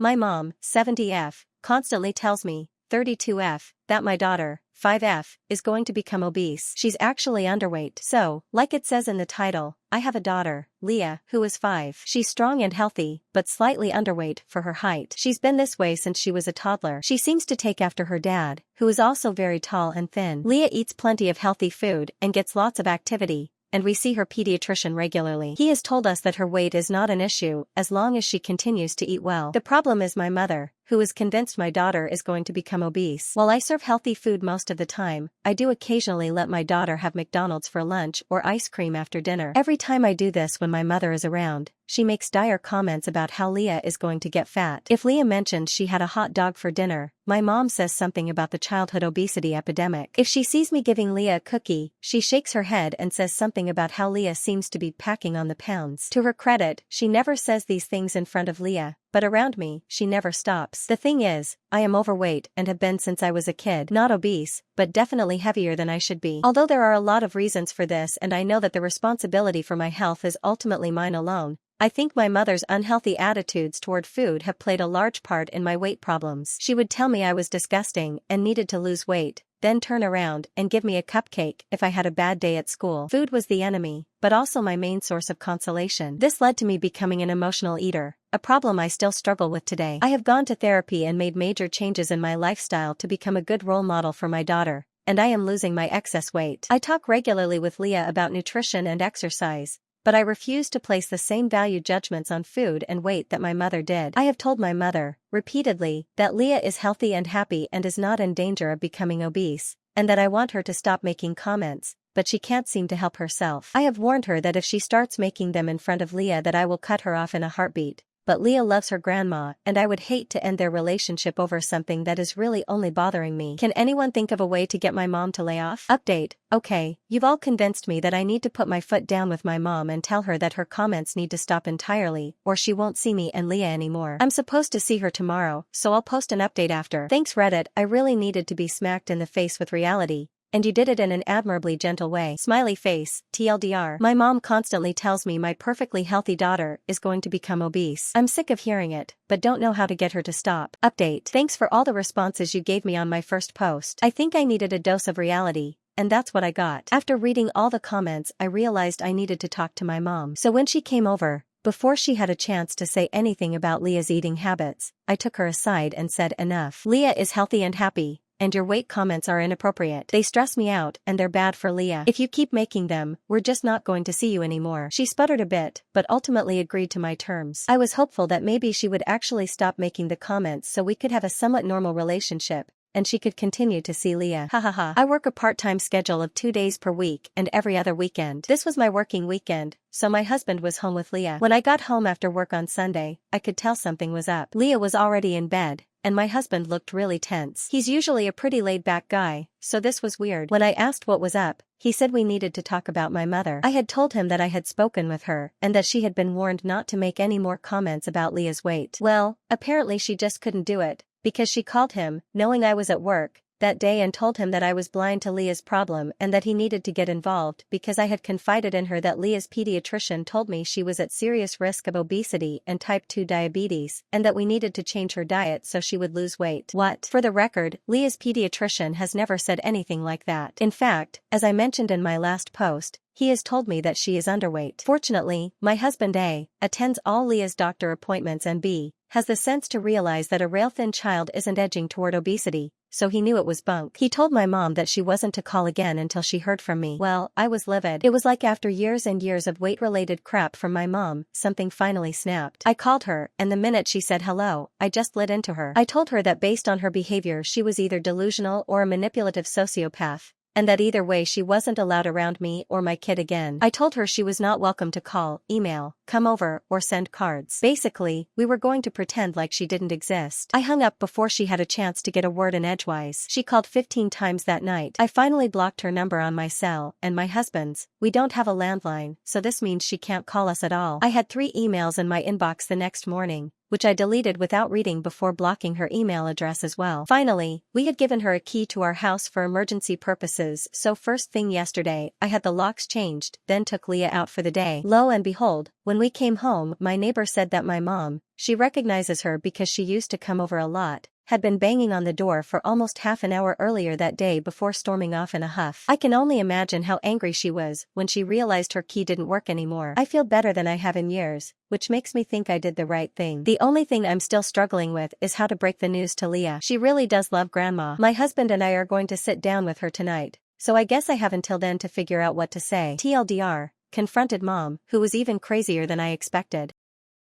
My mom, 70F, constantly tells me, 32F, that my daughter, 5F, is going to become obese. She's actually underweight. So, like it says in the title, I have a daughter, Leah, who is 5. She's strong and healthy, but slightly underweight for her height. She's been this way since she was a toddler. She seems to take after her dad, who is also very tall and thin. Leah eats plenty of healthy food and gets lots of activity, and we see her pediatrician regularly. He has told us that her weight is not an issue as long as she continues to eat well. The problem is my mother, who is convinced my daughter is going to become obese. While I serve healthy food most of the time, I do occasionally let my daughter have McDonald's for lunch or ice cream after dinner. Every time I do this when my mother is around, she makes dire comments about how Leah is going to get fat. If Leah mentions she had a hot dog for dinner, my mom says something about the childhood obesity epidemic. If she sees me giving Leah a cookie, she shakes her head and says something about how Leah seems to be packing on the pounds. To her credit, she never says these things in front of Leah, but around me, she never stops. The thing is, I am overweight and have been since I was a kid. Not obese, but definitely heavier than I should be. Although there are a lot of reasons for this and I know that the responsibility for my health is ultimately mine alone, I think my mother's unhealthy attitudes toward food have played a large part in my weight problems. She would tell me I was disgusting and needed to lose weight, then turn around and give me a cupcake if I had a bad day at school. Food was the enemy, but also my main source of consolation. This led to me becoming an emotional eater, a problem I still struggle with today. I have gone to therapy and made major changes in my lifestyle to become a good role model for my daughter, and I am losing my excess weight. I talk regularly with Leah about nutrition and exercise, but I refuse to place the same value judgments on food and weight that my mother did. I have told my mother, repeatedly, that Leah is healthy and happy and is not in danger of becoming obese, and that I want her to stop making comments, but she can't seem to help herself. I have warned her that if she starts making them in front of Leah that I will cut her off in a heartbeat. But Leah loves her grandma and I would hate to end their relationship over something that is really only bothering me. Can anyone think of a way to get my mom to lay off? Update: okay, you've all convinced me that I need to put my foot down with my mom and tell her that her comments need to stop entirely, or she won't see me and Leah anymore. I'm supposed to see her tomorrow, so I'll post an update after. Thanks Reddit, I really needed to be smacked in the face with reality. And you did it in an admirably gentle way. Smiley face, TLDR. My mom constantly tells me my perfectly healthy daughter is going to become obese. I'm sick of hearing it, but don't know how to get her to stop. Update: thanks for all the responses you gave me on my first post. I think I needed a dose of reality, and that's what I got. After reading all the comments, I realized I needed to talk to my mom. So when she came over, before she had a chance to say anything about Leah's eating habits, I took her aside and said, enough. Leah is healthy and happy, and your weight comments are inappropriate. They stress me out and they're bad for Leah. If you keep making them, we're just not going to see you anymore. She sputtered a bit, but ultimately agreed to my terms. I was hopeful that maybe she would actually stop making the comments so we could have a somewhat normal relationship, and she could continue to see Leah. Hahaha. I work a part-time schedule of 2 days per week and every other weekend. This was my working weekend, so my husband was home with Leah. When I got home after work on Sunday, I could tell something was up. Leah was already in bed, and my husband looked really tense. He's usually a pretty laid-back guy, so this was weird. When I asked what was up, he said we needed to talk about my mother. I had told him that I had spoken with her and that she had been warned not to make any more comments about Leah's weight. Well, apparently she just couldn't do it, because she called him, knowing I was at work that day, and told him that I was blind to Leah's problem and that he needed to get involved because I had confided in her that Leah's pediatrician told me she was at serious risk of obesity and type 2 diabetes, and that we needed to change her diet so she would lose weight. What? For the record, Leah's pediatrician has never said anything like that. In fact, as I mentioned in my last post, he has told me that she is underweight. Fortunately, my husband A attends all Leah's doctor appointments and B has the sense to realize that a rail-thin child isn't edging toward obesity, so he knew it was bunk. He told my mom that she wasn't to call again until she heard from me. Well, I was livid. It was like after years and years of weight-related crap from my mom, something finally snapped. I called her, and the minute she said hello, I just lit into her. I told her that based on her behavior she was either delusional or a manipulative sociopath, and that either way she wasn't allowed around me or my kid again. I told her she was not welcome to call, email, come over, or send cards. Basically, we were going to pretend like she didn't exist. I hung up before she had a chance to get a word in edgewise. She called 15 times that night. I finally blocked her number on my cell and my husband's. We don't have a landline, so this means she can't call us at all. I had 3 emails in my inbox the next morning, which I deleted without reading before blocking her email address as well. Finally, we had given her a key to our house for emergency purposes, so first thing yesterday, I had the locks changed, then took Leah out for the day. Lo and behold, when we came home, my neighbor said that my mom, she recognizes her because she used to come over a lot, had been banging on the door for almost half an hour earlier that day before storming off in a huff. I can only imagine how angry she was when she realized her key didn't work anymore. I feel better than I have in years, which makes me think I did the right thing. The only thing I'm still struggling with is how to break the news to Leah. She really does love Grandma. My husband and I are going to sit down with her tonight, so I guess I have until then to figure out what to say. TLDR, confronted Mom, who was even crazier than I expected.